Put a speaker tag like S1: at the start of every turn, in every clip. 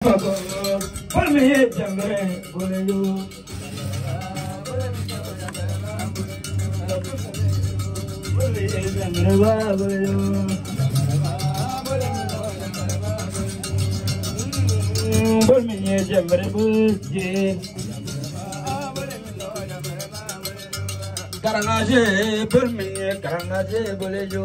S1: Put me here, Jamaica, for you. Put me here, Jamaica, for you. Put me here, Jamaica, for you. Karangaje, put me here, Karangaje, for you.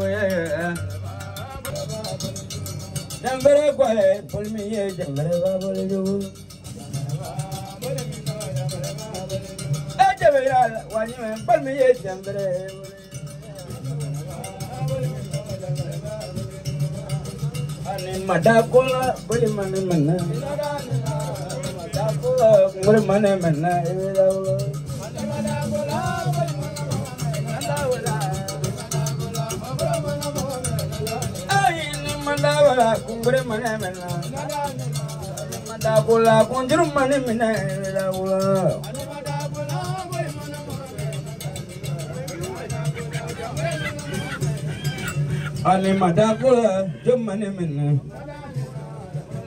S1: Jamaica, quiet, put me here, Jamaica, for you. When you put me here, Jamaica. Madakula, buli mane mana. Madakula, buli mane mana. Ay, madakula, buli mane mana. Madakula, buli mane mana. Ali madakula, jumane mana.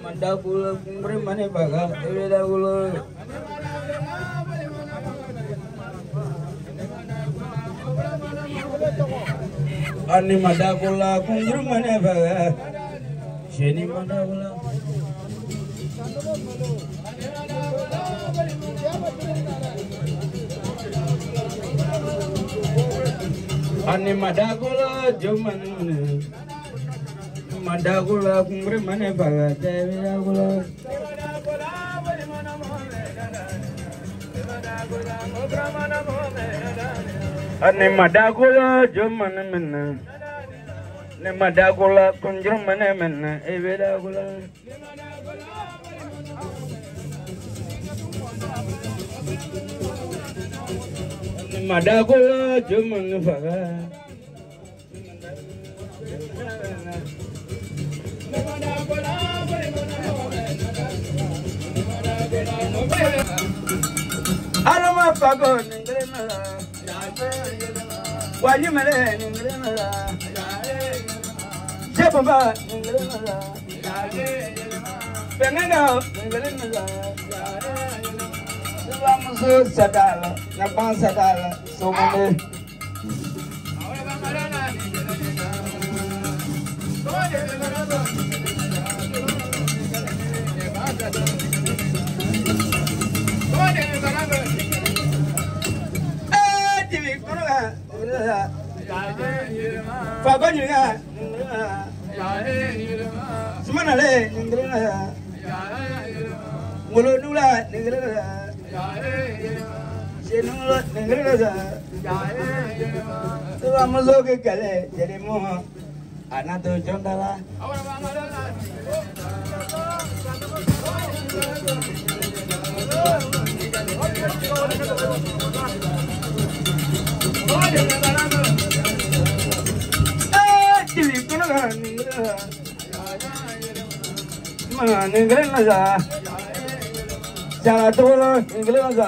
S1: Madakula, buli mane baga. Evidakula. Ali madakula, buli mane baga. Sheni madakula. Ani madakula jumane mana. Madakula buli mane baga. Evidakula. Ani madakula jumane mana. Ne madakula kunjumane mana. Evidakula. Madakula jumane baga. Alama pago ningrena. Wali male ningrena. Jebaba ningrena. Penanga ningrena. Vamos sadala, na ban sadala, so mane. Fagonya, Sumanale, Ningrena, Mulunula, Ningrena, Senula, Ningrena, Amazoke Kale, Jeremo, Anato Jondala. Ningrena, Janatola, Ningrena,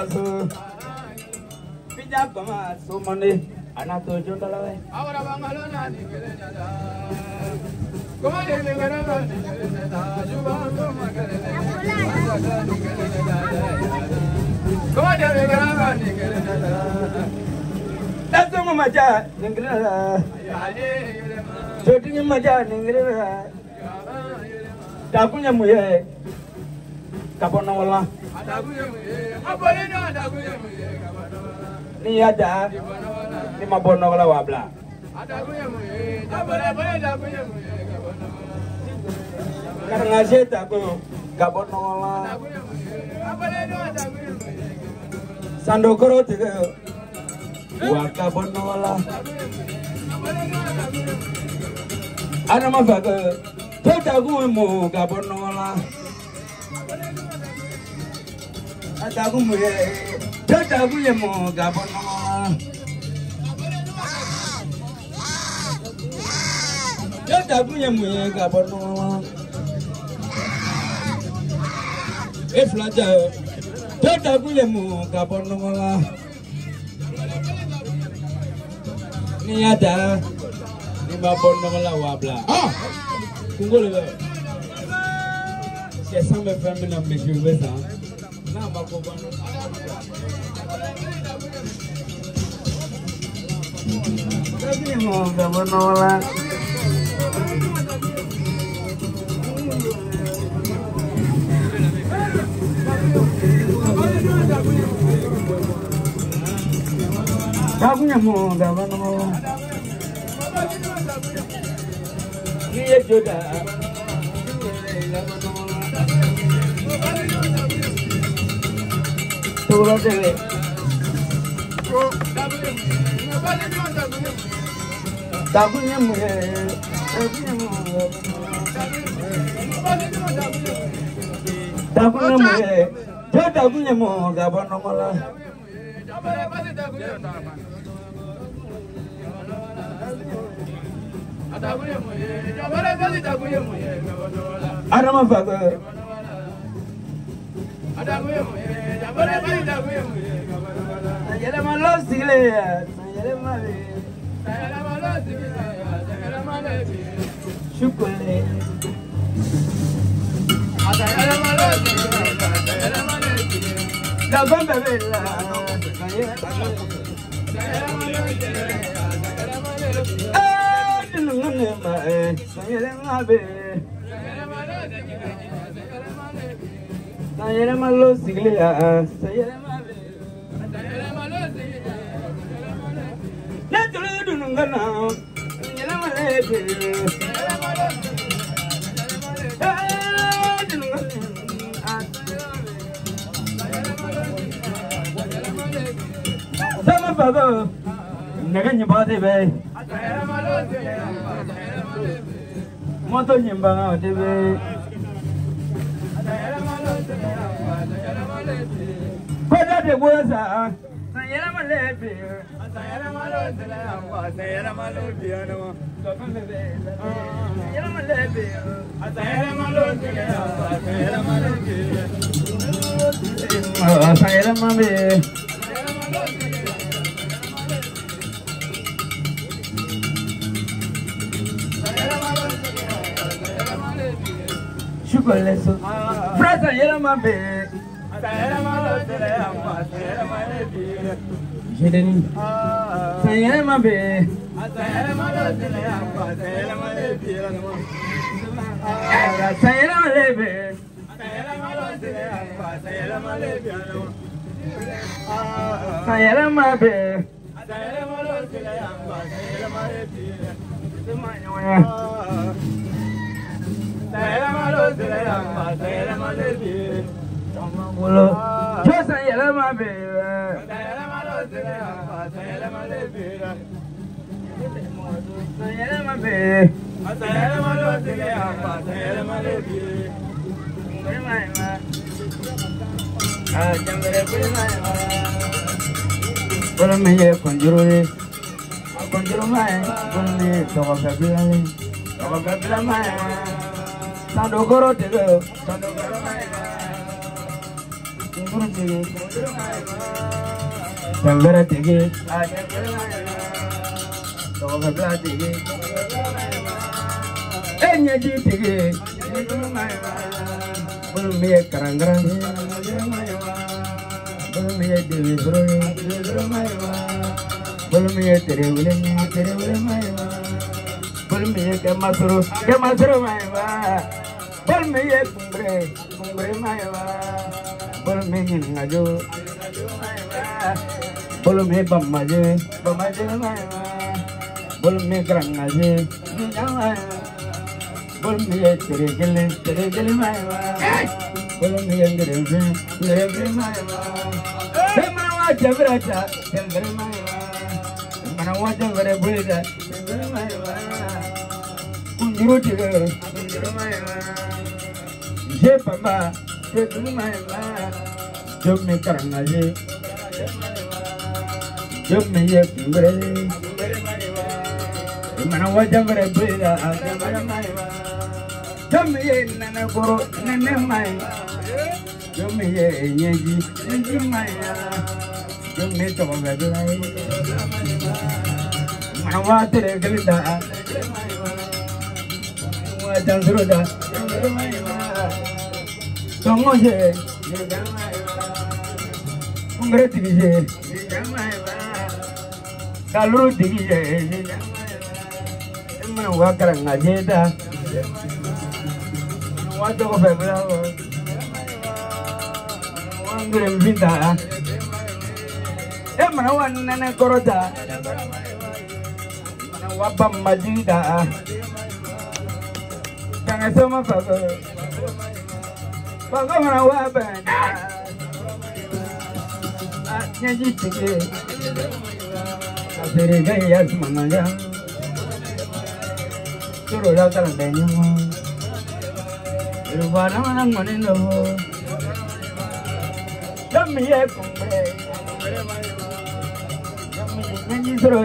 S1: Pijama, so money, Anato Jondala. That's the Maja, Ningrena. Shooting Maja, Ningrena. Tapunya muye, Kaponola. Ni ada, ni mabonola wabla. Karena saya tahu Kaponola. Sandokoro tiga, Wakaponola. Ada mafaga. Tagu mo Kaponola. Tagu mo ye. Tagu ye mo Kaponola. Tagu ye mo ye Kaponola. Eflaja. Tagu ye mo Kaponola. Ni ada. Ni Kaponola wabla. Kunggul. Yes, I'm a family of Miss Uvesa. Now, Bakoban. Tongo je, ungre tigi je, kaluru tigi je, emana wakara ngajeda, wato febra, wangre mbinda, emana wanana korota, emana wabam majida, kanga sama fago. Bagaimana wabah? Nyanyi tinggi, kasih gaya semangatnya. Suruh datang denyu, rupanya mana manin loh. Demi kumbe, demi nyanyi suruh.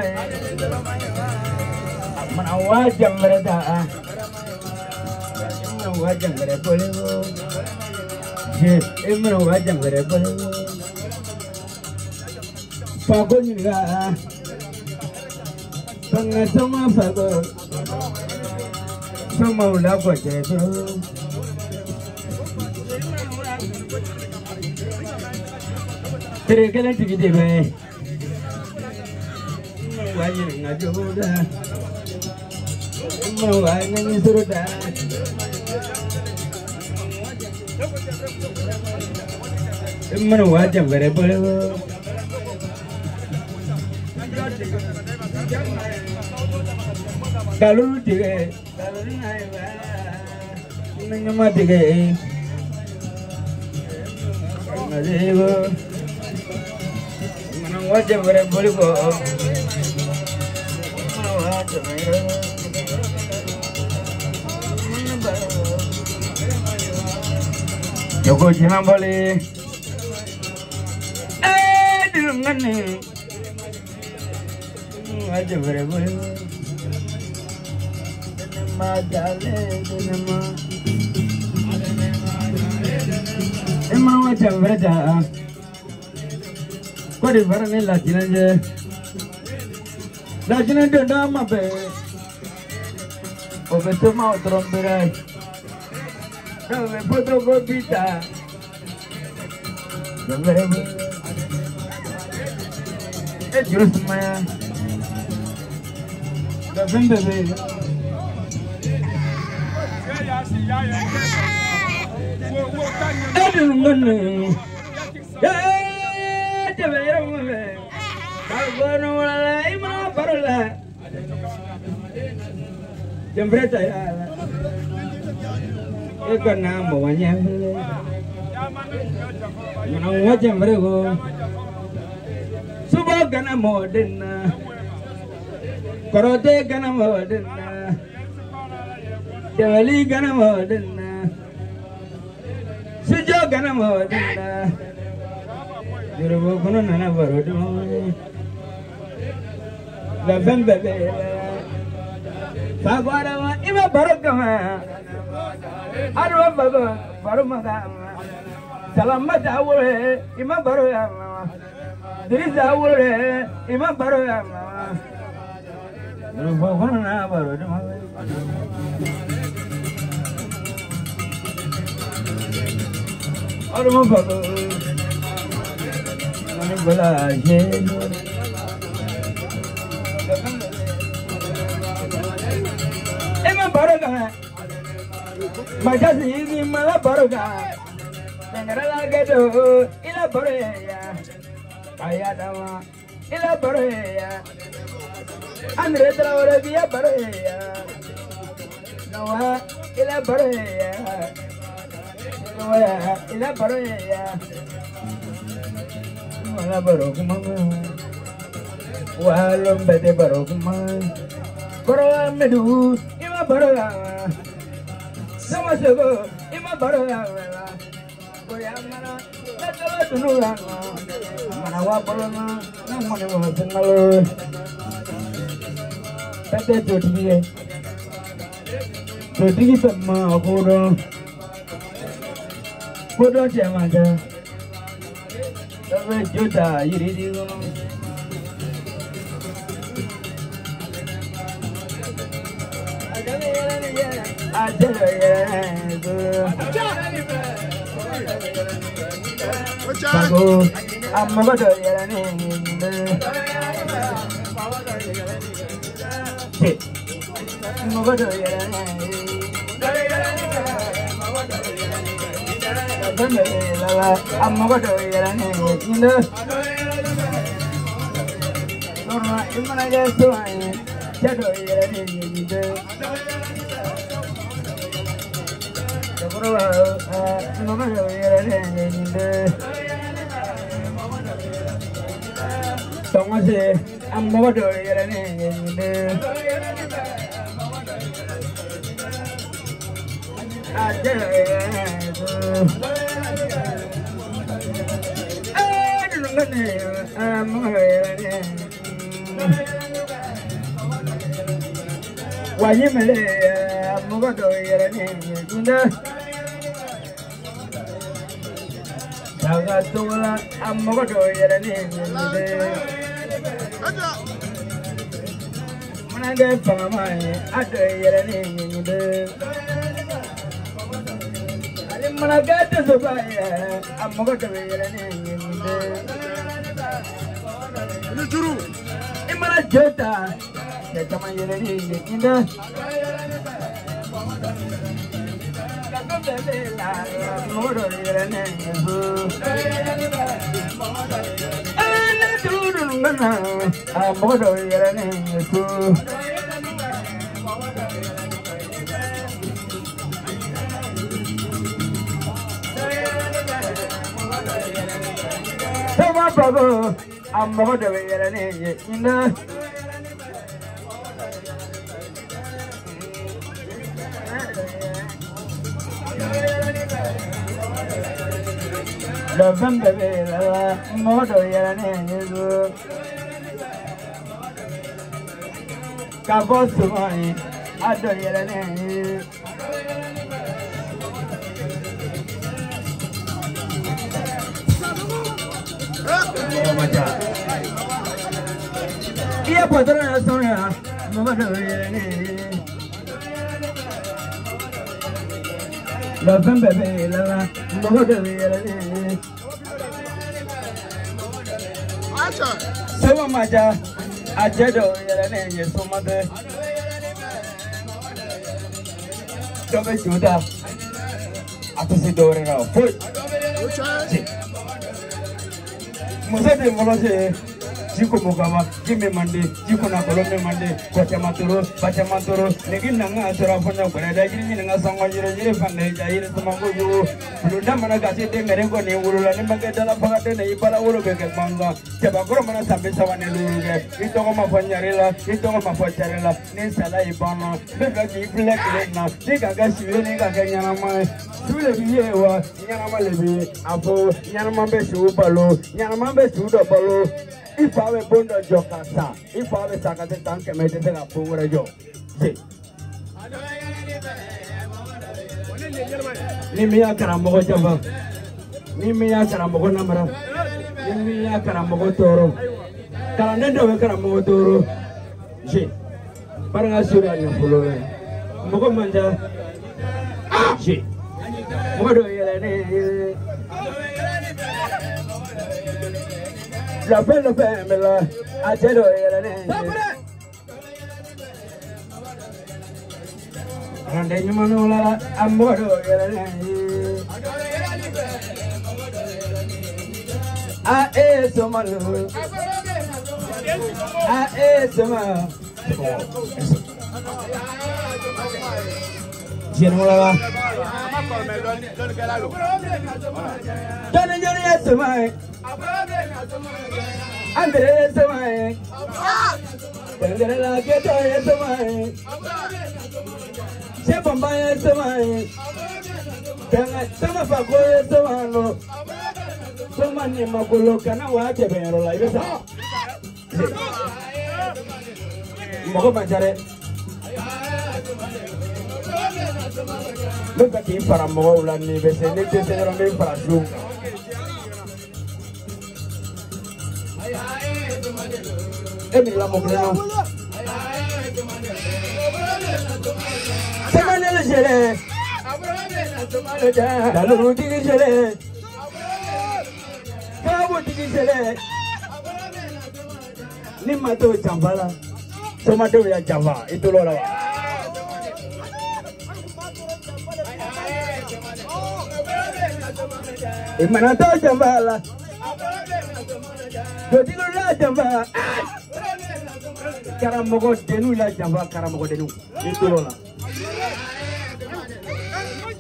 S1: Mana wajah mereka, mana wajah mereka boleh. Emang wajah mereka pago juga, pengasama pago, semua ulah baca tu. Terkena tinggi deh, wajah ngaju dah, emang wajah ni suruh dah. Emang wajah mereka kalau tiga, kalau ni nama tiga, mana wajah mereka boleh kok, mana wajah mereka, Joko jangan boleh. Ngani aja berapa nama jale nama emang macam berada kau di barang ni lagi aja nama be obetul mau terus berai kau betul kau bisa berapa jurus semua, dah benda benda. Aduh mana, coba ya mana, kalau mulai mana barulah, jam berapa ya? Ikan nama banyak, mana wajah mereka. Subah gana modena, korote gana modena, Diwali gana modena, sujo gana modena, jurubu kuno nana barodu, labem bebe, sagwara ma ima barokama, arwa baba baromagama, salamat awure ima baroyama. Diri jauh imam baru ya, bukan na baru tu. Orang baru, mana bola je? Imam baru kan? Macam ni malah baru kan? Dengar lagi tu, ila baru ya. Ayah nama, ila baru ya. Andre Traore dia baru ya. Nawa, ila baru ya. Nawa, ila baru ya. Wala baru kumama. Walom bete baru kumama. Baru medu, ima baru ya. Sama sego, ima baru ya. Goyang mana, datang tunurang. Manawa balona, nang mana mau sengal. Tete jodi sama kodo cuma ada. Tapi juta iri di kono. Ada ya. Bago amma do yarane che amma do yarane amma do yarane inda norma imana gesto ai jado yarane inda amma do yarane inda Tongase amma do yarane inda Wajimele mugodo yarane inda Jaga tola mugodo yarane inda Manage pamai ado yarane inda Managata Zubaya, I'm going to be in my Jota, the Tamayani in the Motor Bravo, I'm more than in the November, more than Cavosumai, I don't hear Iya padrona sonia, mama do yarane. La bembe be la, mama do yarane. Acha. Sewa maja, aja do yarane yesuma de. Dobe juda. Atusi dore na, foi. Musa de moloje. Jiko mukama, jime mande, jiko na kolome mande, bachamatoro, negin nanga asura fonya kureda, jiri nanga sangwa jiri fande, jiri sumango yu, lunda mana kasi de merengo ni urula, ni mageda la pagate ne ibala uru beke manga, cebagoro mana sampai sawane luruge, itu koma fanyarela, itu koma facharela, ni sala ibana, bela ki black lena, ni kaga siwe ni kaga nyama, sule biye wa, nyama lebi, apo, nyama besu balo, nyama besu do balo. If I were born a jokasa, if I was a tank and made a poor job. Nimia Karamogo Java, Nimia Karamogo Namara, Nimia Karamogo Toro, Karanendo Karamogo J. Parangasura and Polo, Mogomanda J. Modo Yelene. La belle femme, I tell you, and then you manola, I'm more I ate some, I ate some. General, Andre samai, Tenggelam kita samai, siapa bayar samai, jangan sama fakir samano, sama ni makulu karena wajib bayar lagi besar. Mau macam Look at him for a mole and me, but they just say I'm for a shoe. Every lamb Semanele jere, Daluru tigi sele kabu tigi sele ni mato jambala tomato ya jamba itu lola imana to jambala dodilu la jamba karamogo denu la jamba karamogo denu itu lola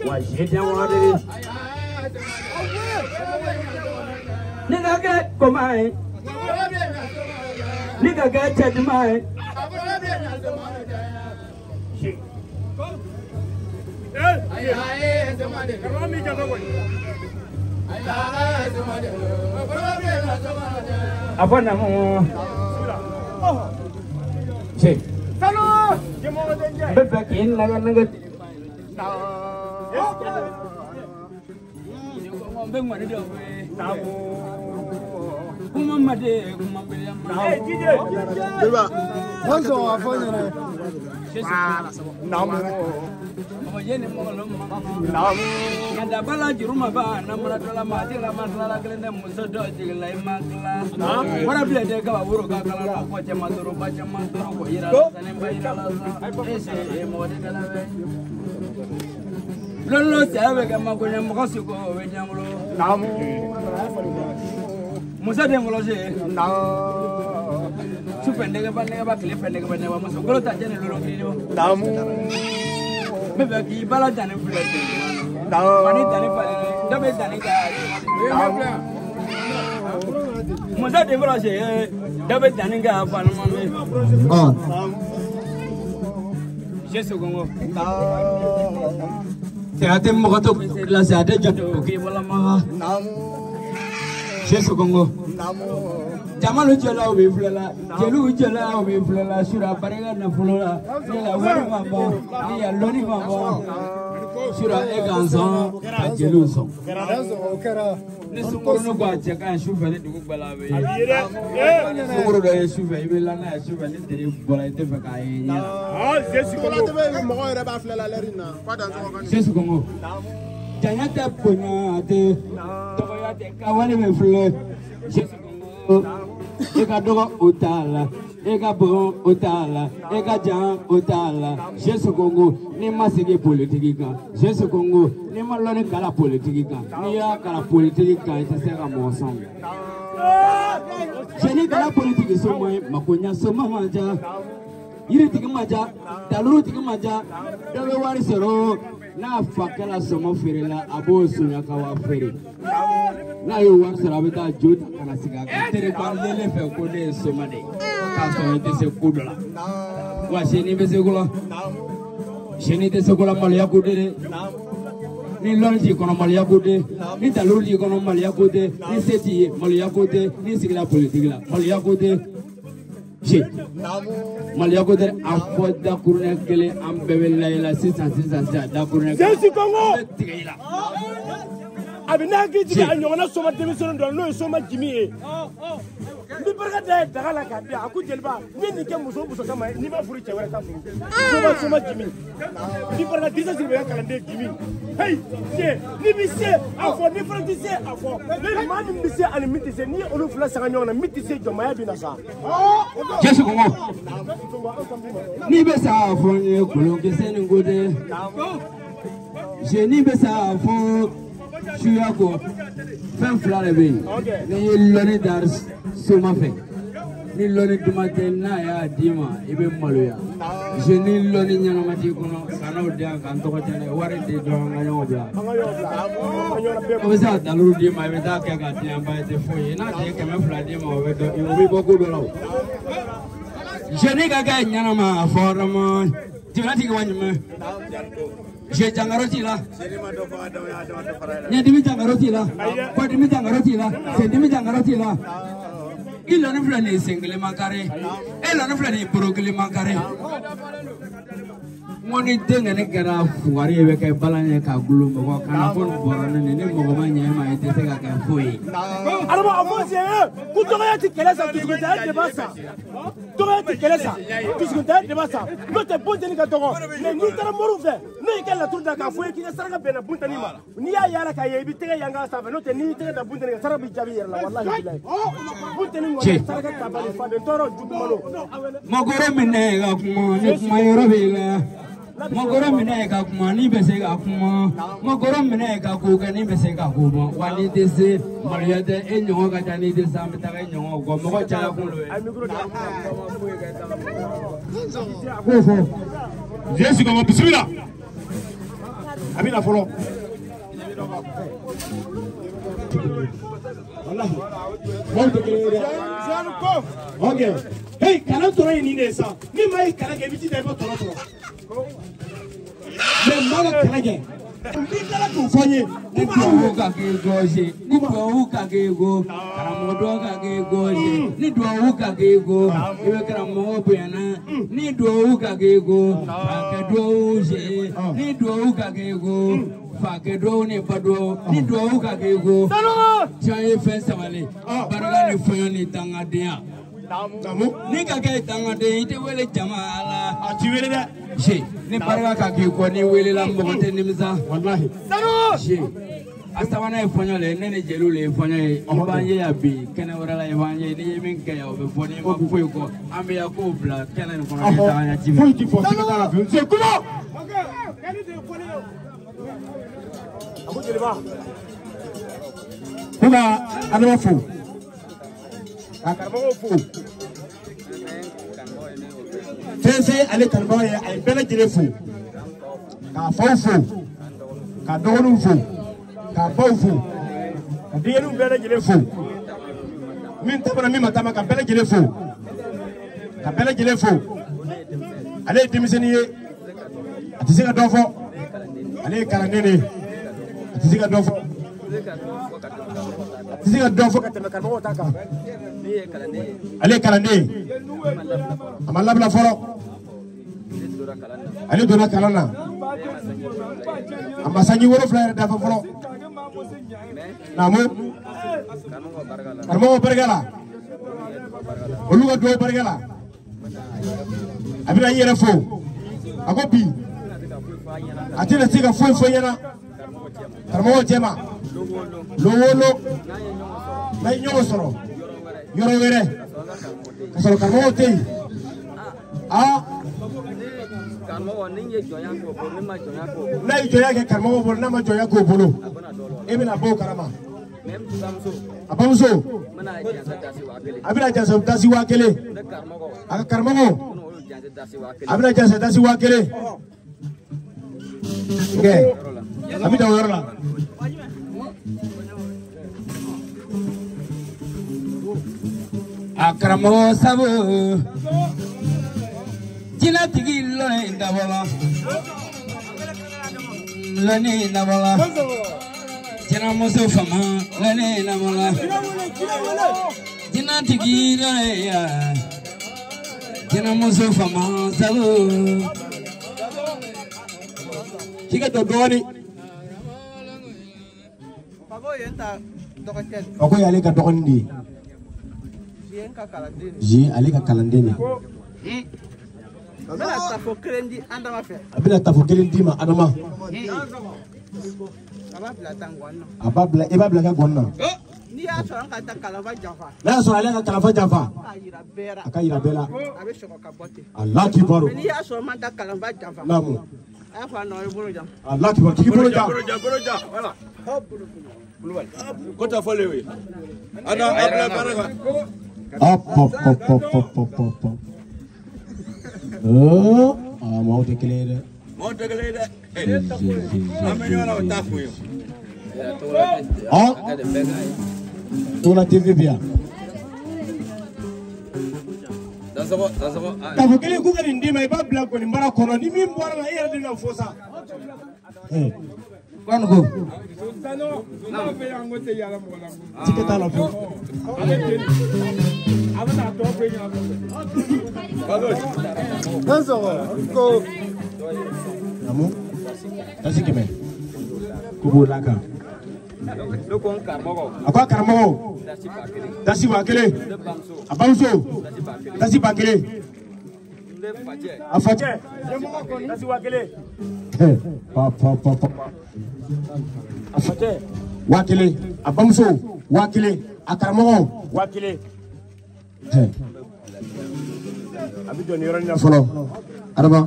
S1: wajibnya wadiri niga ke komai niga ke chadmai apa namamu si bebakin naga Lolo sabe kama kwenye mkosi ko wenyamlo namu musa dengolo je na supende ba kile pende ba ne ba muso golo ta jene lolo kilo namu bebe ki bala jane fulete na mani tani pa dabe tani ga musa dengolo je dabe tani ga fa no mame Yesu gongo Seate mogoto la seate joto ki bola ma namu Yesu gongo namu jamalu jela obi flela jelu jela obi flela sura barega na flela ni la wari mama ni ya loni mama sura eganzon jelu so ni sunguru no gwa jeka shufa ni dugu balabe sunguru do shufa ibe la na shufa ni diri bola ite fa kai ni Yesu gongo mo re ba flela lerina kwa dan so Yesu gongo janya te ponya te to ya te kawani me fle Yesu gongo eka dogo utala eka bon utala eka jan utala Yesu gongo ni masigi politique kan Yesu gongo ni malone kala politique kan ni ya kala politique kan ite se ka mo son jeni kala politique so mo makonya so mama ja yiri tigi maja daluru tigi maja dawe wari sero na fakala somo ferela abo sunya kawa fere na yo wari sero abita jodi kana siga tere kwa lele fe ko de somade ka so ite se kudola wa sheni be se kula sheni te se kula malia kudere ni lonji kono malia kude ni daluru ji kono malia kude ni seti malia kude ni sigla politique la malia kude je Malia ko der afo da kurne kele am bebe la 600 da kurne Yesu Kongo abina gidi anyona soma demission do no soma jimi e ni barka da daga la ka bi aku jelba ni ke muso kama ni ba furu cewere ta furu soma jimi ni barka disa sirbe kala de jimi hey je ni bi se afo ni fara dise afo ni ma ni bi se ani miti se ni olu fula sanga nyona miti se joma ya bi na sa Yesu Kongo ni be sa afo ni kulon ke se ni gode je ni be sa afo Suyako fem flare be ni loni dar suma fe ni loni dumate na ya dima ibe maloya je ni loni nyana mati kono kana odia kan to jene wari de do ngayo bla o sa daluru di ma be ta ke ga ti amba te foye na de ke me flare di ma o be do o bi boku do lawo je ni ga ga nyana ma forama ti na ti wanyu me je jangaroti la dimi jangaroti la ko dimi jangaroti la se dimi jangaroti la ilo ne flani single makare elo ne flani brogle makare Money thing and a girl who are able to balance a gloom or can afford for an enemy woman. I think I can fool.
S2: Alors, vous devez être quel est ça? Tu de Bassa. Tu devez être quel est ça? Tu de Bassa. L'autre bon de Nigatoro. Mais ni t'as mort fait. Ni qu'elle a tout d'un café qui est sarga ben buntanima. Ni a yara ka yebi te yanga sa l'autre ni te da buntanima sarabi jabi la wallahi billahi. Buntanima sarga ka bali fa de toro jukmalo.
S1: Mogoro minega kuma ni kuma yorobila. Mogoro minega kuma ni besega kuma. Mogoro minega kuga ni besega kuma. Wani dese Maria de enyo ga jani de samta ga enyo go mo chala kulo.
S2: Jésus comme bismillah. Amina folo. Wallahi. Monte que okay. Hey, kana toro ni nesa. Ni mai kana ke biti de bo toro toro. Me mala kana ke. Ni kala ku fonye.
S1: Ni do ka ke goje. Ni do ka ke go. Karamodo ka ke goje. Ni do ka ke go. Ibe karamo bena. Ni do ka ke go. Ka do je. Ni do ka ke go. Fa ke do ni pado. Ni do ka ke go. Chanye festa wale. Baraga ni fonyo ni tanga dia. Ni ka ke tanga de ite wele jamala.
S2: Ati wele de.
S1: She ni baraga ka ke ko ni wele la mbote ni misa.
S2: Wallahi.
S1: She asawana e fonyo le nene jelu le fonyo e ibanye ya bi kene wala ibanye ni yemin ke ya be foni ma ko ko ambe ya ko bla kene ni kono ta ya jimi.
S2: Faut qu'il faut que dans la vie. C'est comment? OK. Kani de foni yo. Abu jeliba. Kuga adama fo. Akarbo fo. Fese ale kalba ya ay bela jele fo. Ka fo. Ka donu fo. Ka fo. Ka dielu bela jele fo. Min tabara mi matama ka bela jele fo. Ka bela jele fo. Ale demiseni ye. Atizika dofo. Ale kalandene. Atizika dofo. Atizika dofo ka teme kalba otaka. Ale kalande. Amalabla foro. Ale dona kalana. Amasanyi woro flyer dafa foro. Namu. Karmo bargala. Oluga do bargala. Abira yere fo. Agobi. Atira siga fo yana. Karmo jema. Lowolo. Nay nyogo soro. Yoro were. Kasoro karmo tei. Ah. Karmo ninge joya ko bolo ma joya ko. Nay joya ke karmo bolo na ma joya ko bolo. Ebina bo karama. Mem samso. Abamso. Mana jansa dasi wakele. Abina jansa dasi wakele. Aka karmo ko. Abina jansa dasi wakele. Okay. Abina worola.
S1: Akramo sabu Jina tigi lone dabola Lone dabola Jina muso fama Lone dabola Jina tigi lone ya Jina muso fama sabu
S2: Jika dodoni Ako yale ka dokondi Ji ale ka kalandeni. Abila tafokelendi ma adama. Ababla ebabla ka gonna. Ni ya so an ka ta kalava jafa. La so ale ka kalava jafa. Akayira bela. Allah ki baro. Ni ya so man ta kalava jafa. Namu. Afa no bolo jam. Allah ki baro. Ki bolo jam. Bolo jam. Voilà. Kota folewe. Ana abla baraka. Hop. Oh, mau declarer. Oh, tu la TV bien. Tafu kile kuka ni ndima iba black ni mbara kono ni mimi mbara na yeye ndio fosa.
S1: Kwani go?
S2: Tiketa la fo. Namu? Tasi kime? Kubu laka. Apa karamo? Tasi bakele. Abamso. Tasi bakele. Afaje. Tasi bakele. Pa. Afaje. Wakile. Abamso. Wakile. Akaramo. Wakile. Abidjan yoranya folo. Araba.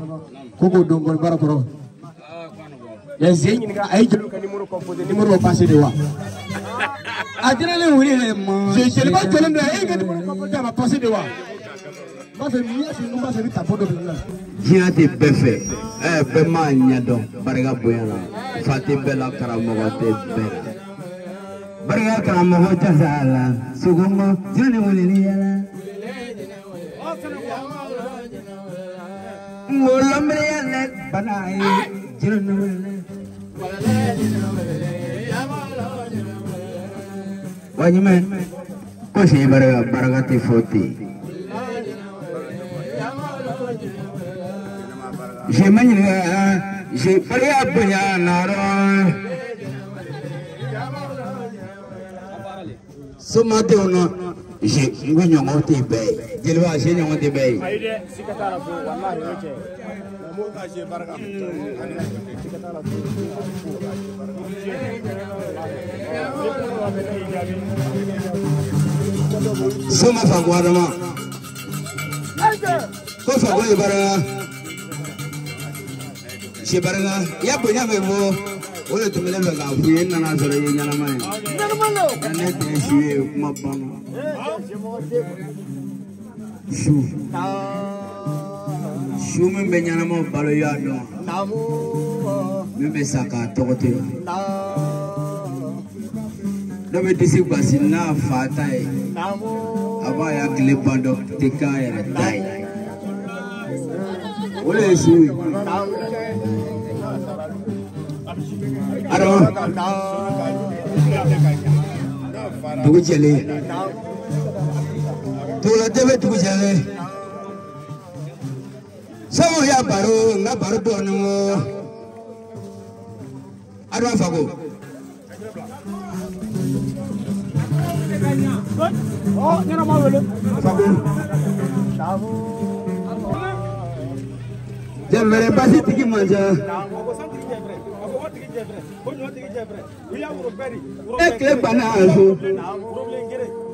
S2: Koko dongol barakoro. Ya zengi nga ay jelo ka numéro composé numéro passé de wa. Adrele wuri le mo. Je pas jelo ndo ay numéro composé ma passé de wa. Ma fe mi afi no ma se ta podo bla.
S3: Jina te befe. Be ma nyado barga boyala. Fati bela karamo te bela. Barga karamo tazala. Sugumo jene wuri ni yala. Ngolamre yale banai jeno Wajiman, kau sih baragati foti. Jemanya, jepaya punya naron. Semua tu nak, gue nyomot tiba, jelwa sih nyomot tiba.
S1: Aide sikatara fu wallahi oke.
S3: Semua fakuar mah. Kau fakuar ibarat. Si barang, ya punya bebo. Oleh tu mula bega, punya nana sore yang nama ni. Ane tesi mapang. Shu mempunyai nama balaya no. Membesaka tokote. Nama disi basina fatai. Apa yang kelipando tikai retai. Oleh sui. Aro. Tugu jeli. Tula debe tugu jeli. Sama ya baru, nggak baru doang. Aro fago.
S1: Oh, ni nama apa?
S3: Fago. Jangan pasti tinggi manja. Klep banazo.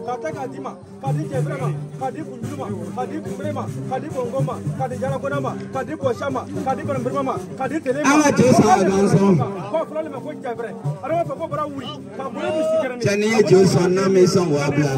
S1: Kata kadima, kadi jebrema, kadi bunjuma, kadi kumbrema, kadi bongoma, kadi jarakonama, kadi koshama, kadi barambirmama, kadi telema.
S3: Ama Joshua ganso.
S1: Ko fulani ma ko jebre. Ara fa ko bara wuri. Ka bure bi sikere ne.
S3: Chani Joshua na me son wabla.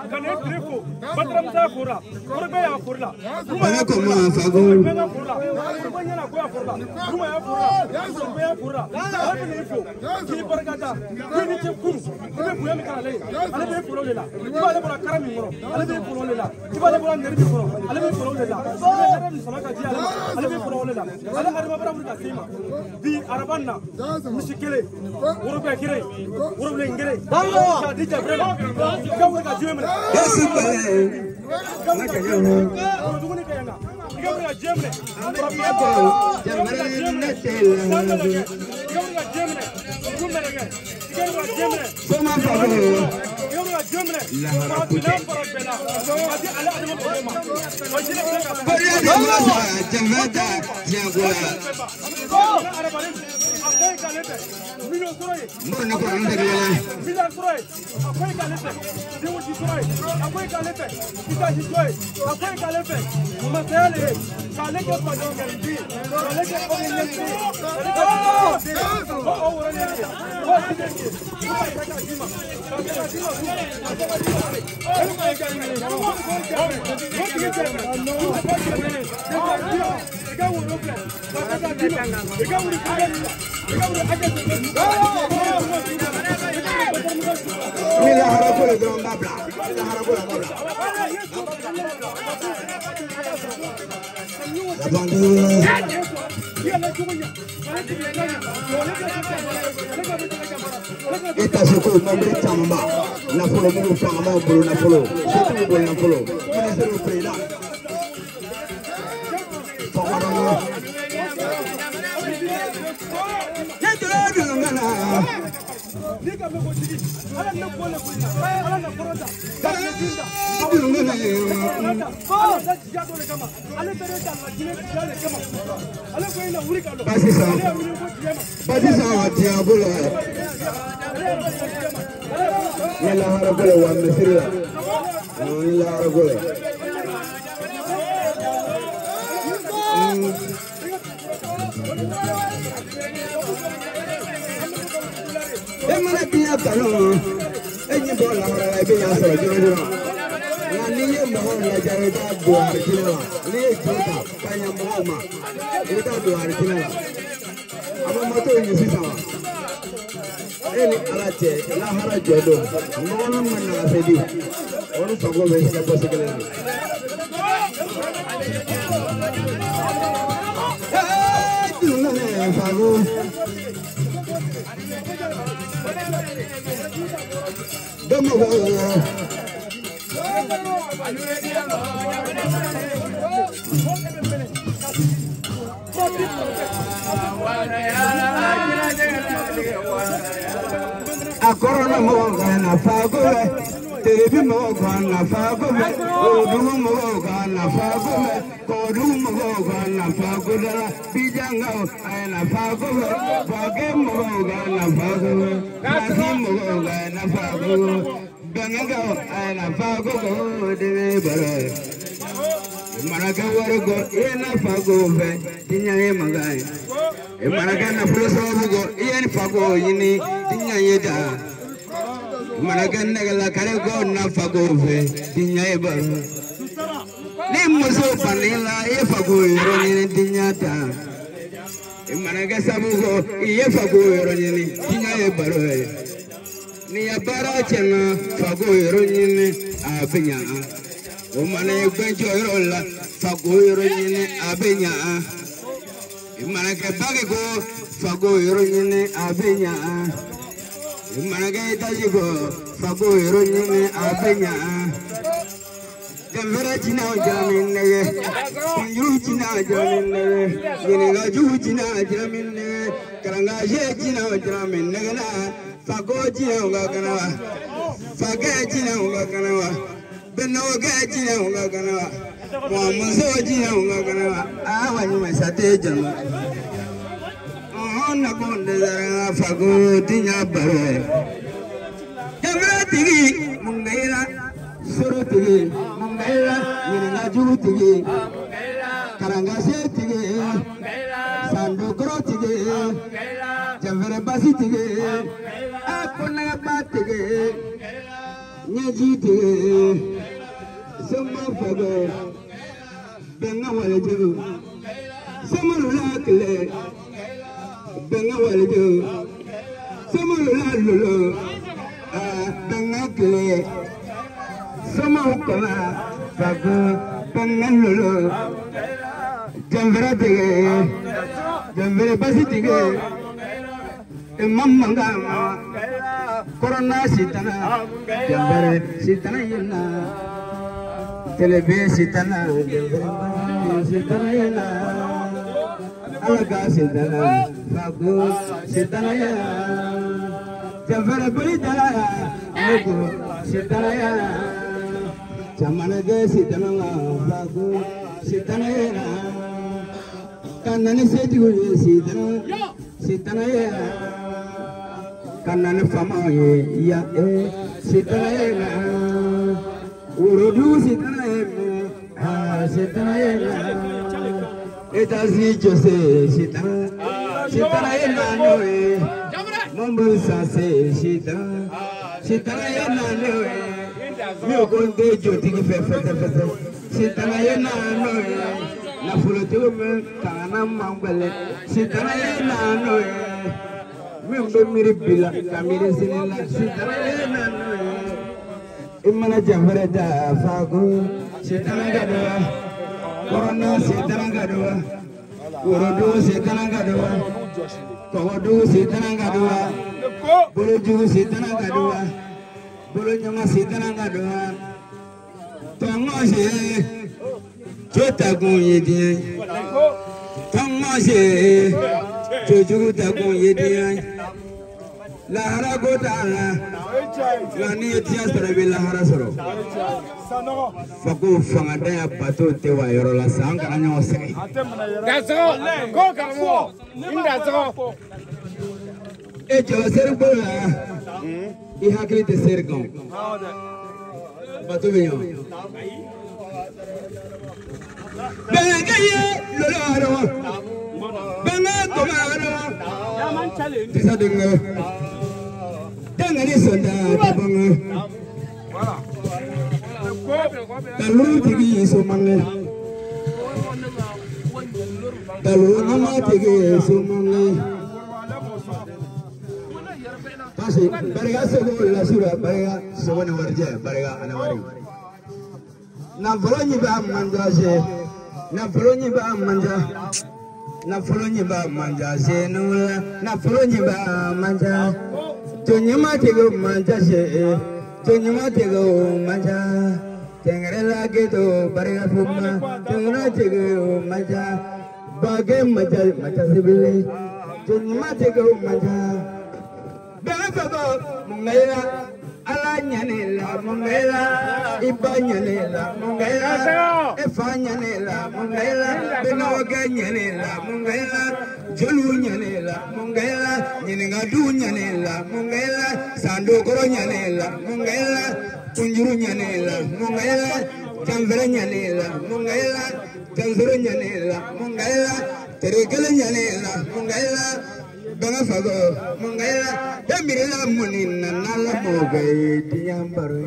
S1: Kane treko, badram sa fura. Kurbe ya furla.
S3: Bana ko ma fago.
S1: Bana furla. Kurbe yana ko ya furla. Kuma ya furla. Kurbe ya furla. Abi ne fo. Ki barkata. Ki ni ke kum. Kurbe buya mi kala le. Ala be furo le la. Kiba le bora karami ngoro. Ala be furo le la. Kiba le bora ngeri furo. Ala be furo le la. Ala be sama ka ji ala. Ala be furo le la. Ala arba bara mu ka sima. Bi arabanna. Mushikele. Kurbe kire. Kurbe ngere. Ka di jebre. Ka wor ka jiwe mena.
S3: Yesu bale. Esta se fue un hombre chamba. La follow me from a man for la follow. So to go and follow. Minister of Freedom. Corona Mogana Fagore, Baby Mogana Fagore, Odum Mogana Fagore, Kodum Mogana Fagore, Bijango, and a Fagore, Fagim Mogana Fagore, Kasim Mogana Fagore, Bangago, and a Fagore, the Maragawago, in a Fagore, Tina Magai. Maragana Flosogo, Ian Fago, Yini, Tina Yeda. Maragana la Carago, Nafagove, Tina Eba. Nimuso Panilla, Efago, Ronin, Tinata. Maragasabugo, Efago, Ronin, Tina Eba. Nia Barachana, Fago, Ronin, Abenya. Umane Benjo Rolla, Fago, Ronin, Abenya. Imanaga Bago, Fago Yoroni Abenya. Imanaga Tajigo, Fago Yoroni Abenya. Gameratina Jamin, Yujina Jamin, Yeniga Jujina Jamin, Karangaje Jina Jamin, Negana, Fago Jina Gagana, Fagajina Gagana, Benoga Jina Gagana. Mwamuzoji ungagana awanyu mesateja ona bonde zara fago tinya bare jamra tigi mungaira suru tigi mungaira yina ju tigi karanga se tigi sandu kro tigi jamra basi tigi apona ba tigi nyaji tigi sama fago benga walaju sama lulakle benga walaju sama lulalulo benga kle sama ukala fago benga lulo jamvera tige jamvera basi tige mamanga corona sitana jamvera sitana yena Telebe sitana, sitana yana, alaga sitana, fago sitana yana, jamvera buli dala, ago sitana yana, jamanaga sitana, fago sitana yana, kanani setigu sitana yana, kanani fama ya sitana yana. Urudu sitana sitana etasi jose sitana noe mambusa se sitana noe mio konde joti ki fe sitana noe na fulotu me kana mambele sitana noe mio do miri bila kamire sinela sitana noe Imana jamreta fago sitana gadwa corona sitana gadwa urudu sitana gadwa kodu sitana gadwa buluju sitana gadwa bulunyama sitana gadwa tongose chotagun yedi tongose chojugu tagun yedi lahara gota lani tia sara bi lahara soro fako fanga da bato te wa yoro la sang kana nyo se
S2: daso ko kamo inda so
S3: e jo ser bola I hakili te ser gon bato benyo bengaye lolo benga tomaro tisa denga denga ni sonda tabanga talu tigi somange talu nama tigi somange pasi barega sego la sura barega sego ne warje barega ana wari na volonyi ba manjaje na volonyi ba manja na volonyi ba manja senula na volonyi ba manja tonyama tego manja se tonyama tego manja tengrela gedo barega fuma tengna tego manja bage manja manja sibile tonyama tego manja bafabo mungaira ala nyanela mungaira iba nyanela mungaira efa nyanela mungaira benoga nyanela mungaira jolu nyanela mungaira nyenga du nyanela mungaira sando koro nyanela mungaira tunjuru nyanela mungaira tamvera nyanela mungaira tanzuru nyanela mungaira terekele nyanela mungaira banga fago mungaira emirila munina nala mogai diambaro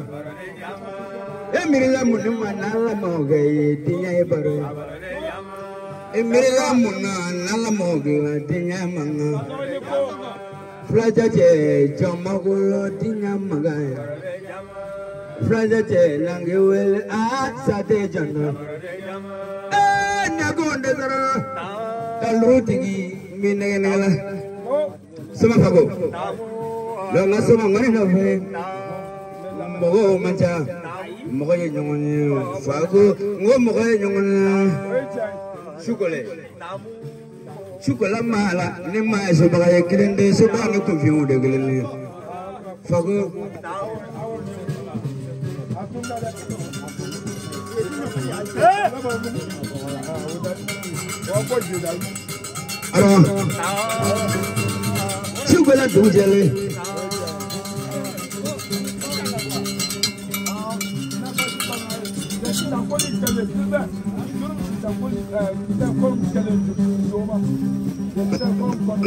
S3: emirila munima nala mogai diambaro emirila munna nala mogai diamanga flajaje jamagulo diamaga flajaje langewel sate janna nagonde zara talutigi minegela sama fago lo ngasoma ngani na fe mogo mancha mogo nyongoni fago ngo mogo nyongoni chukole mala ni ma so baga yekende so ba ni ko fiu de gelele fago Chukula dujele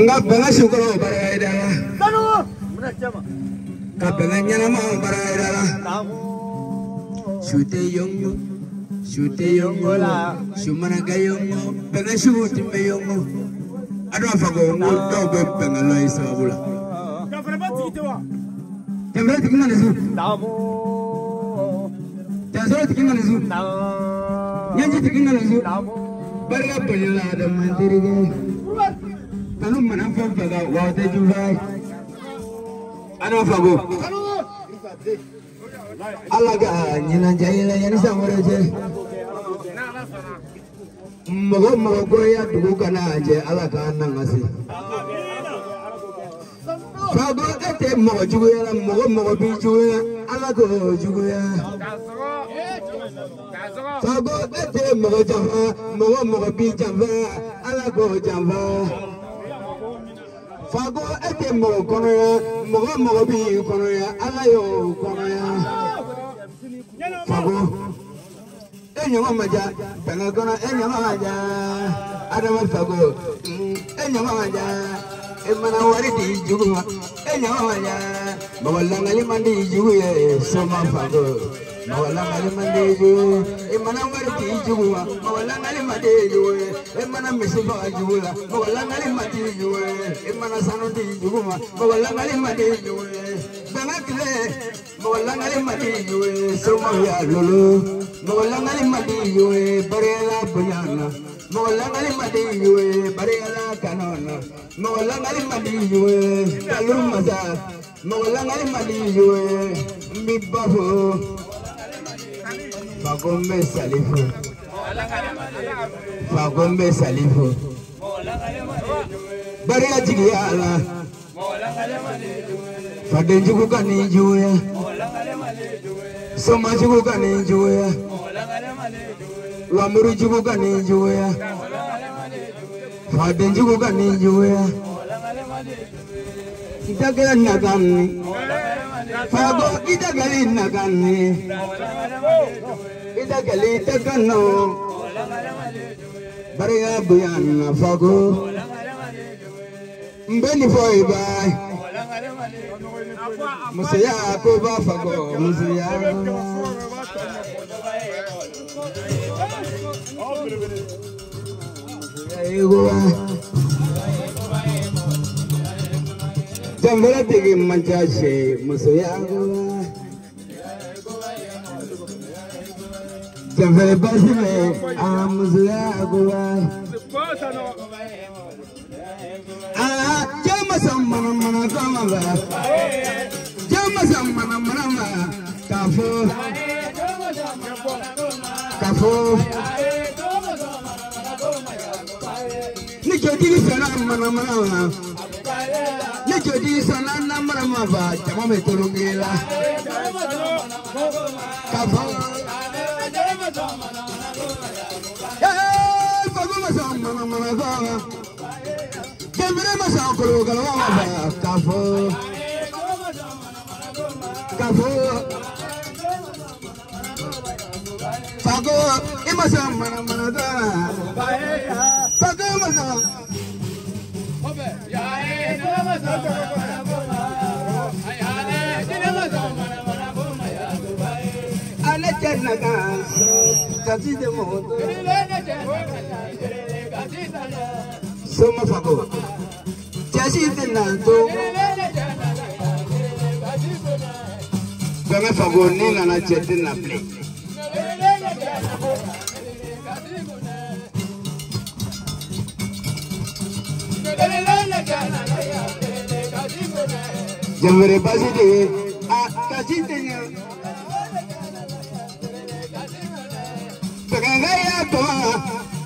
S3: nga banga shukolo baraida ka banga nyana ma baraida shute yongo shumana gayongo banga shuti meyongo ado fago ngo dogo banga loy sabula tembe tikina nezu tasoro tikina nezu nyanji tikina nezu barga bolila da mandirige kalu mana fa baga wate julai ado fago alaga nyina jayila yani samoreje mogo goya dugu kana je alaga nangasi fago ete mogo juguya mogo bi juguya alago juguya fago ete mogo java mogo bi java alago java fago ete mogo konoya mogo bi konoya alayo konoya fago enyama maja banga kono enyama maja adama fago enyama maja emana waridi juguwa enyama maja mawalanga limandi juguye soma fago mawalanga limandi juguye emana waridi juguwa mawalanga limandi juguye emana misiba juguya mawalanga limandi juguye emana sanundi juguwa mawalanga limandi juguye banga kile mawalanga limandi juguye soma ya lulu mawalanga limandi juguye barela bunyana mawalanga limandi juguye barela kanona mawalanga limandi juguye kalumasa mawalanga limandi juguye mibafo Fagombe salifu Bariya jigiyala Faden jugu kani juya. Soma jugu kani juya. Wamuru jugu kani juya. Faden jugu kani juya. Kita kena nagani. Fago kita kali nagani. Kita kali tekano. Bariya buyana fago. Mbeni foi bai. Musaya ko ba fago musaya. Jambara tegi manchashe musaya. Jambara basime musaya ko. Jama samana mana kama ba. Jama samana mana ma. Kafo. Kafo. Ni jadi sana mana mana. Ni jadi sana mana mana ba. Jama me tolongela. Kafo. Pagoma samana mana kama. Jambere masakolo galwa ba kafo kafo fago imasam mana mana da fago masam obe ya masam ala jannaga kasi de mo Soma fago, jadi tenanto. Kami fago ni nana jadi naple. Jamre basi de, kasi tenya. Pagangaya to,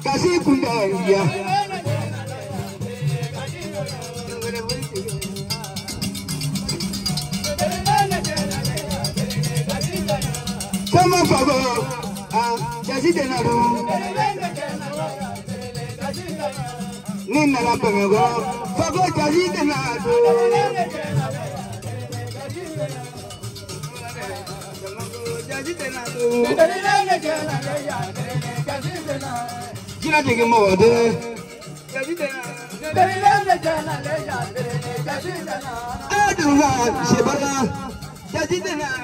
S3: kasi kundaya. Come favor, jadi denaro. Nina la pengego, favor jadi denaro. Jadi denaro. Kira tinggi mau deh. Jadi denaro. Aduh, siapa? Jadi denaro.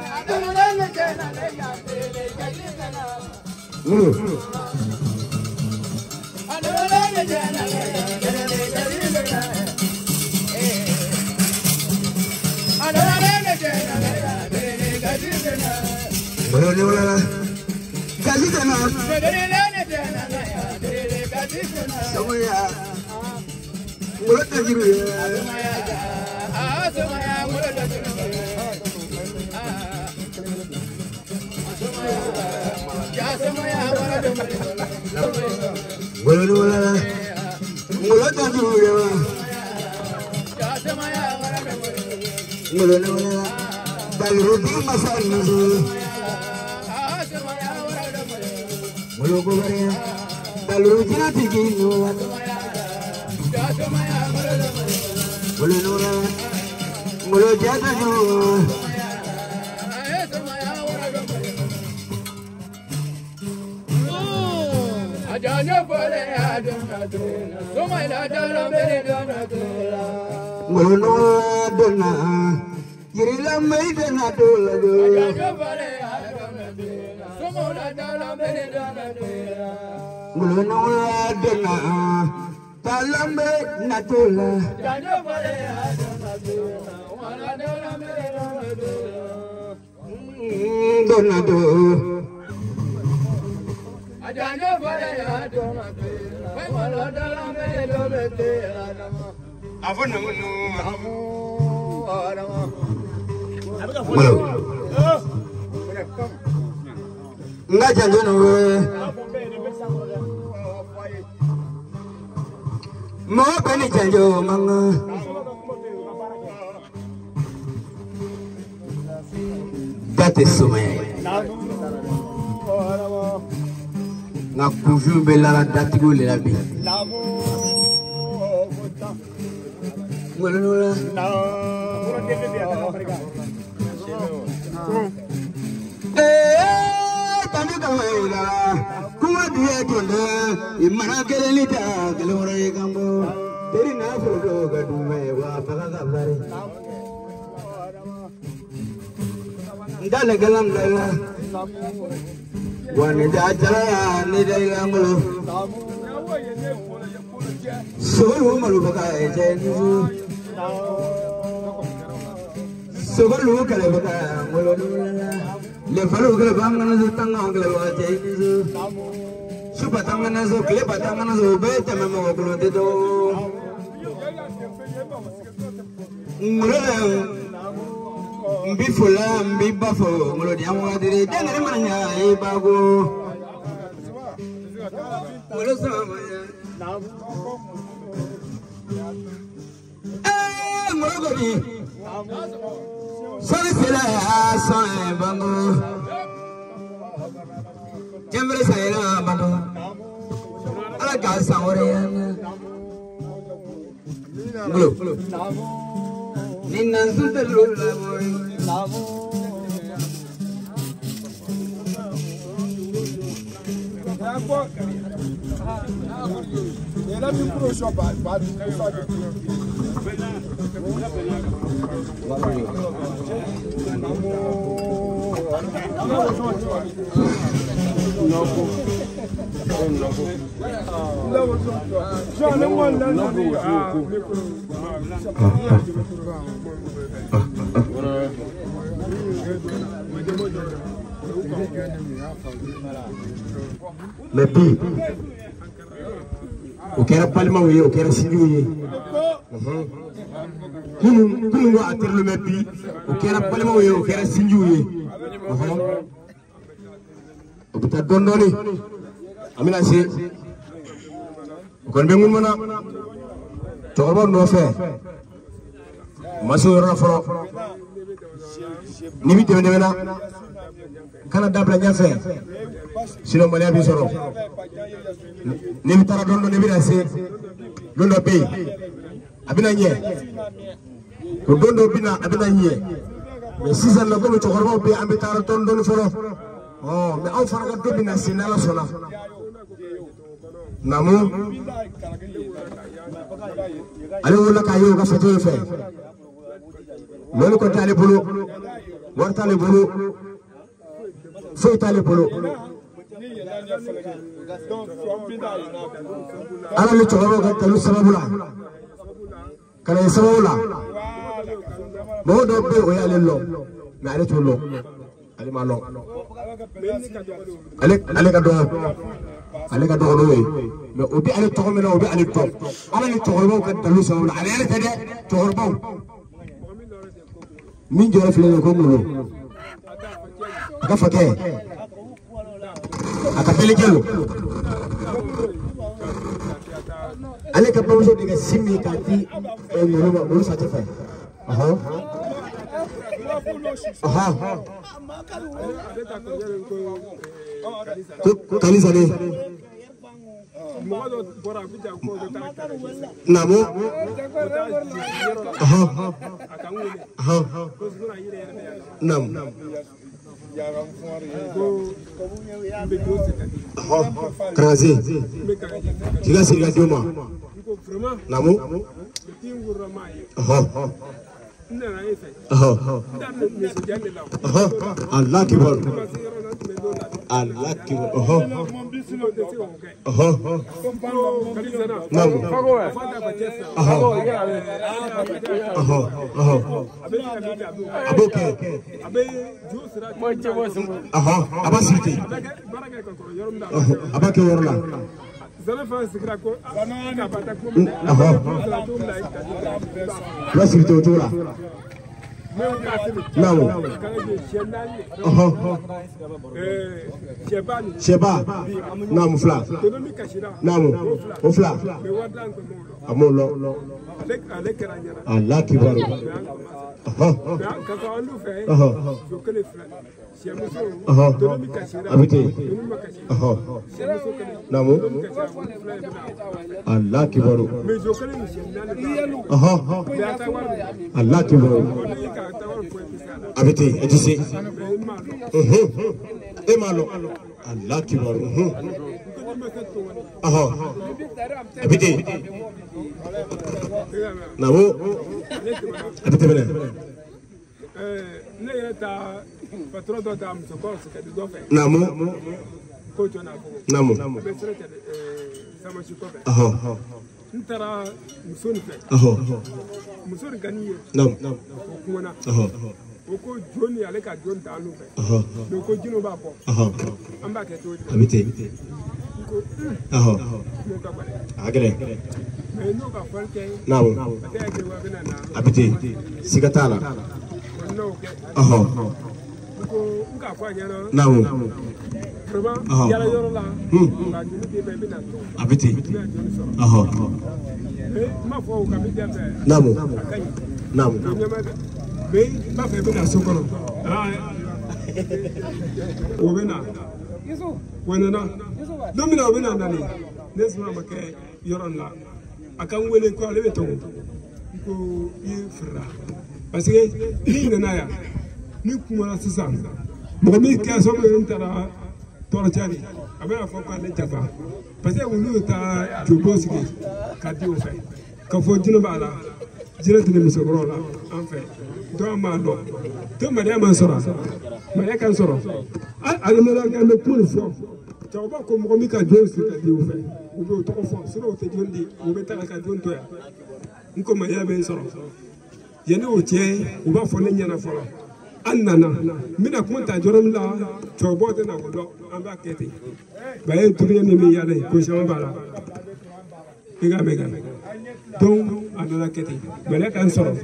S3: Nga janjo no mo bani janjo manga date sommeil. Na kuju belala datigo le labi. Ngololola. Tani kawela. Kuma dia tonda. Imana kelelita kelora yekambo. Teri na foto gadume wa paka kabare. Ndale galam dala. Wan jajala ni dala ngolo. Solo malu baka ejeni. Solo kale baka ngolo dala. Le falu kale bangana zo tanga ngolo ejeni. Supa tangana zo kle patangana zo bete memo ngolo dedo. Ngolo mbifula mbibafo ngolo diamwa dire dengere manya ibago ngolo sama ngolo godi sori sela son bango jembre sayela bango ala gasa ore ngolo Nina Sundalula boy. Mais puis, au Kera Palma, oui, au Kera Sigouye. Nous va attirer le MEPI, au Kera Palma, oui, au Kera Sigouye. Au Pita Dondoni, Amina Si, au Kolbengun Mana, Torban Nofe, Massou Rafro, Nimite Venena, Canada Blagafé. Sinon, Malia Bisoro. Nimitara Dondo Nibirase, Dondo Pay, Abinanye, Dondo Bina Abinanye, mais si ça n'a pas le Torbo, Abitara Dondo Foro. Oh, mais on fera que Bina Sinala Sona. Namu allez, on l'a caillé, on a fait tout le fait. Mais le côté à l'épaule, voir à l'épaule, faut à l'épaule. Ala le choro ka talu sababula kana sababula mo do be o ya le lo na ale to lo ale ma lo ale ka do lo me o bi ale to me o bi ale to ala le choro ka talu sababula ale tede choro ba min jore fle ko mo ka fake akapele kelo ale ka pamso diga simi kati ngolo satisfait kanisa de namo nam Krasi, jika sila doma, namu, Allah kibar, Allah kibar, namu, aboke, abasiti, abake yorla. Abasiti otola.
S2: Naam. Sheba. Naam fla. Naam. O fla. Amolo. Allah kibaru. Abite. Naam. Allah kibaru. Allah kibaru. Abite. Etisi. Emalo. Allah kibaru. Abite. Nabo. Abite bene. Namo. Namo.
S4: Ntara musoni fe. Musoni ganiye.
S2: Nam.
S4: Oko joni ale ka jon ta anu fe. Do ko jino ba ko. Amba ke to.
S2: Abite.
S4: Ko. Mo ka bale.
S2: Agere.
S4: Me no ka falke.
S2: Nam.
S4: Ate ke wa bena na.
S2: Abite. Sigatala.
S4: No ke. Ko nka kwa nyana.
S2: Nam.
S4: Vraiment yala yoro la. Ka jini ke be bena to.
S2: Abite.
S4: Ma fo ka mi jafe.
S2: Nam. Nam.
S4: Be ba fe bena sokoro. O bena. Wenana. Domina bena nani. Nesma make yoron la. Akan wele ko ale beto. Ko ifra. Parce que ni nana ni kuma sisa. Mo mi ka so me ntara torchari. Abena fo ka le jafa. Parce que wulu ta jobo sigi ka di o fe. Ka fo dino bala. Jira tini musokoro la en fait. Do ma do. To Maria man sora. Maria kan soro. Ale mo la ga me pour fo. To ba ko mo mi ka jo si ka di o fe. O be to fo soro o te jondi o be ta ka jon to ya. Nko Maria be soro. Yene o che o ba fo ne nyana fo la. Annana mina kuma ta jorom la to bo te na ko do amba kete. Ba e turi ne mi yale ko shama bala. Iga mega. Donc anana kete. Maria kan soro.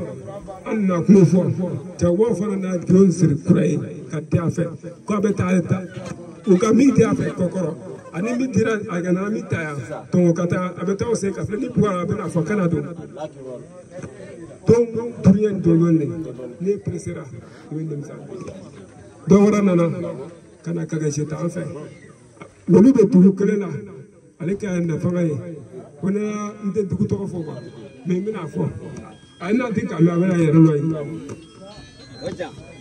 S4: Anna kuma fo. To bo fo na jon sir kurai ka ta fe. Ko be ta ta. O ka mi ta fe kokoro. Ani mi dira aga na mi ta ya. To kata abeta o se ka fe ni puara be na fo Canada. Donc turien dolone ne presera wendem sa. Do wara nana kana kaga jeta en fait. Lolu be tuhu kelela ale ka na fanga ye. Wona nte dugu to fo ba. Me mina fo. Ay na tin ka lo abera yero lo yi.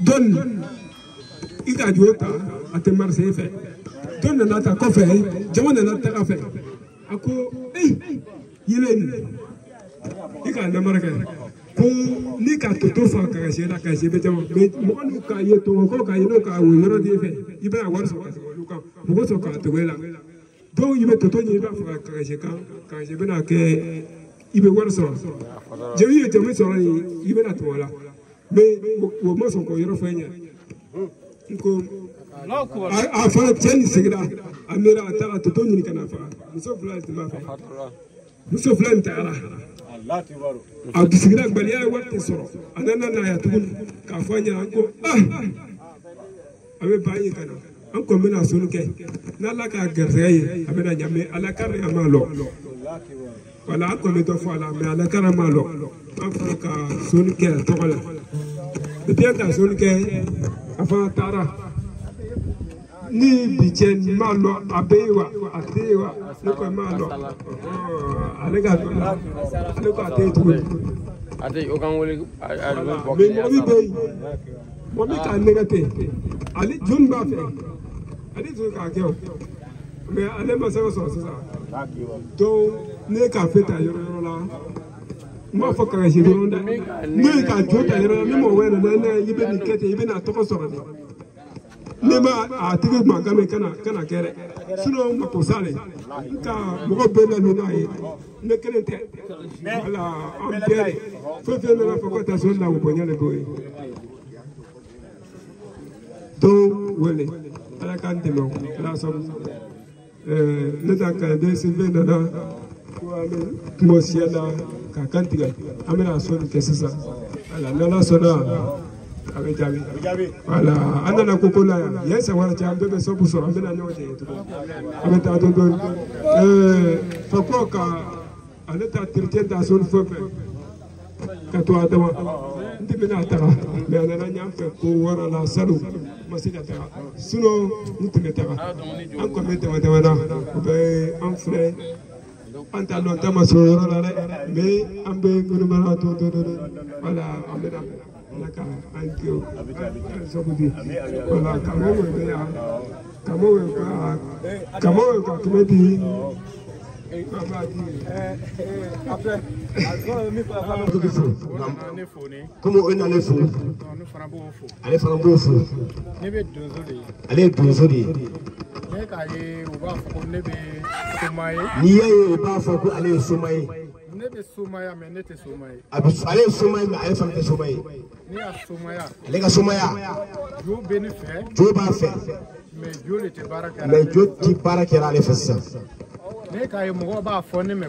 S4: Don ida jota ate marse fe. Don na ta ko fe, jamana na ta ka fe. Ako yele ika na maraka. Ko ni ka toto fa ka jela ka jebe jama mo ko ka ye to ko ka ye no ka wo yoro de fe iba war so ka so ka mo so ka to wela do ibe toto ni ba fa ka jebe na ke ibe war so je wi te mi so ni ibe na to wala me wo mo so ko yoro fa nya ko a fa chen sigira amira ta toto ni kana fa so fla te ma fa so fla ta ala a disigira gbali ya wate soro anana na ya tugun ka fanya ko abe bayi kana an ko mina sunu ke na la ka garzaye abe na nyame ala kar ya malo wala ko me to fala me ala kar ma lo an fa ka sunu ke to wala de bien ta sunu ke afa tara ni bichen malo abewa atewa ko malo alega ko ate tu
S5: ate o kan wole
S4: me mo be mo mi ka negate ali jun ba fe ali to ka ke o me ale ma sa so sa to ne ka feta yoro la mo fo ka je do nda ne ka jota yoro ni mo we na na yibe ni kete yibe na to ko so ni nema a tigi ma game kana kere sino ma ko sale ka mo be na no na ne kene te ala am bere fo fe na fa ko ta so na wo nyale boy to wele ala kan te mo ala so ne ta ka de se ve na mo siala ka kan tiga amena so ke sisa ala na la so na Avec Javi. Voilà. Anna Kokola. Yes, I want to jump the soap so I'm going to avec ta donne. Pourquoi on est à traiter dans son feu? Quand toi, mais on a un peu pour voir la salle. Sinon, nous te mettons encore un frère. En tant que temps, mais un peu de voilà,
S2: comment on a le fou? Allez faire un beau fou. Allez, désolé. Ni au bas, faut aller au sommeil. Allez au sommeil, mais allez faire le sommeil. Allez, Somaya. Dieu va faire. Mais Dieu qui parle qu'il allait faire ça. Ni ye mɔgɔ b'a fɔ ale ma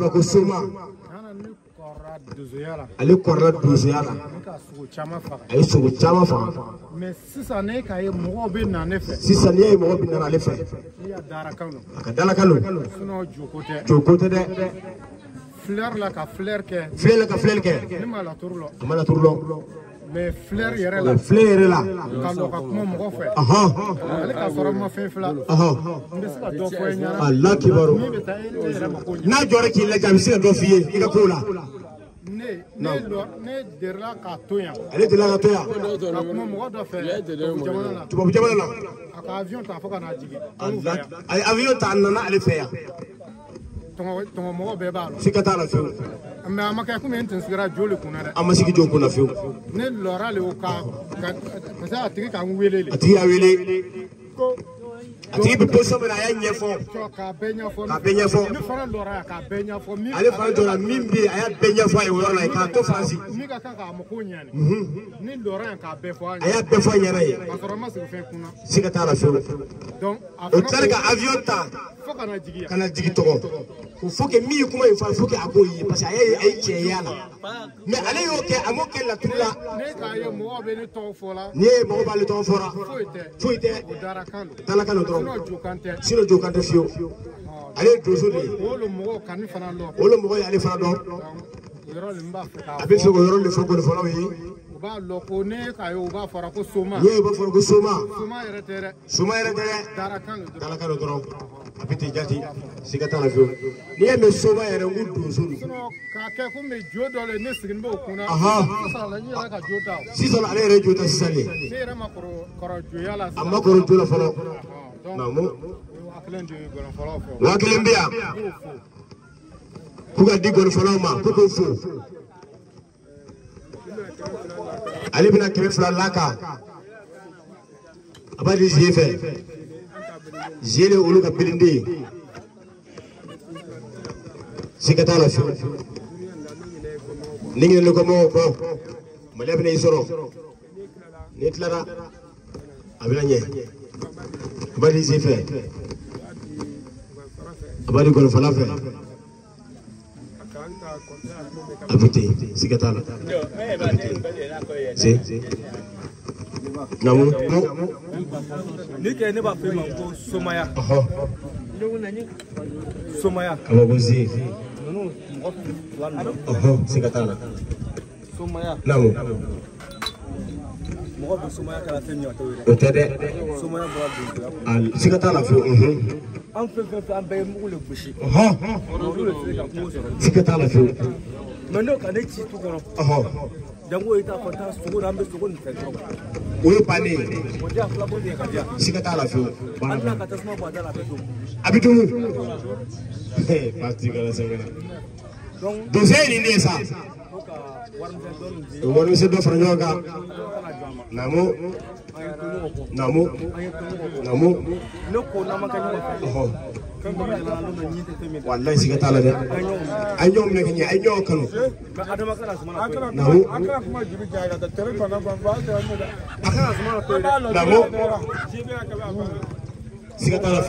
S2: ko soma ale kɔrɔla donsoya la a ye sogo caman faga sisan n'i ye mɔgɔ bɛ na ale fɛ a ka dalakan don joko tɛ dɛ filɛri la ka filɛri kɛ a ma laturu lɔ mais fleur yɛrɛ la ka lɔ ka kuma mɔgɔ fɛ ale ka sɔrɔ ma fɛn fila n bɛ se ka dɔ fɔ e ɲɛna Allah kibaru n'a jɔra k'i lajɛ a bɛ se ka dɔ f'i ye i ka ko la ne delila k'a to yan ale delila ka to yan ka kuma mɔgɔ dɔ fɛ tubabu jamana la a ka avion ta fo ka n'a jigin a ye avion ta a nana ale fɛ yan tɔngɔmɔgɔ bɛɛ b'a la si ka t'a la fewu mais a ma kɛ komi n tun sigira jo le kunna dɛ a ma sigi jo kunna fewu ne lɔra le o ka parce que a tigi k'an wele le a tigi y'a wele a tigi bɛ position min na a y'a ɲɛfɔ k'a bɛɛ ɲɛfɔ ne fana lɔra k'a bɛɛ ɲɛfɔ ale fana jɔra min bɛ yen a y'a bɛɛ ɲɛfɔ a ye o yɔrɔ la k'a to Faransi min ka kan k'a mako ɲɛni ni lɔra yan k'a bɛɛ fɔ a y'a bɛɛ fɔ a ɲɛna ye ka sɔrɔ n ma sigi fɛn kunna si ka t'a la fewu donc o tilala ka avion ta fo ka na jigin tɔgɔ il faut que mi kuma il faut que akoyi parce que ay cɛya la mais ale y'o kɛ a m'o kɛ laturu la ne k'a ye mɔgɔ bɛ ne tɔgɔ fɔ la ni ye mɔgɔ b'ale tɔgɔ fɔra foyi tɛ dalakan don dɔrɔn sinon jo kan tɛ fiyewu ale ye donso de ye olu mɔgɔ y'ale fana dɔn a bɛ fɛ k'o yɔrɔ de fɔ gɔnifɔlaw ye u b'a lɔ ko ne k'a ye u b'a fɔra ko soma ne b'a fɔra ko soma yɛrɛ tɛ dɛ dalakan don dɔrɔn a bɛ ten jate siga t'a la fiyewu n'i ye mɛn soma yɛrɛ n ko donso don k'a kɛ komi jo dɔ le ne sigilen b'o kunna sisan ale yɛrɛ jo ta sisan de ne yɛrɛ ma kɔrɔ joya la a ma kɔrɔ jo la fɔlɔ naamu waa kelen bɛ yan k'u ka di gɔnifɔlaw ma ko k'o fo ale bɛna 200 laka a b'a di zie fɛ zie le olu ka bilinde ye siga t'a la fiyewu ni ɲinɛni kɔmɔgɔw kɔ maliya bɛna i sɔrɔ n'i tilara a bɛna ɲɛ a b'a di zie fɛ a b'a di gɔnifɔla fɛ a bɛ ten siga t'a la a bɛ ten namu ni kɛ ne b'a fɔ ma ko somaya somaya a b'a ko zie siga t'a la somaya namu mɔgɔ bɛ somaya kɛra fɛn min o tɛ dɛ somaya bɔra donsoya siga t'a la fiyewu an fɛn fɛn an bɛɛ ye mugu le gosi olu le se ka kungo sɔrɔ siga t'a la fiyewu mais n'o ka ne ci tu kɔnɔ jango i t'a fɔ taa sogo la an bɛ sogo nin fɛ dɔrɔn o ye bannen ye o diya fila bɔ de ka diya siga t'a la fiyewu an tila ka tasuma bɔ a da la a bɛ dun pati kɛra sɛbɛnna donso ye nin de ye sa o warimisɛn dɔ fara ɲɔgɔn kan namu ne ko n'an ma kɛ ɲɔgɔn fɛ wallahi siga t'a la dɛ a ye ɲɔgɔn minɛ ka ɲɛ a ye ɲɔgɔn kanu namu siga t'a la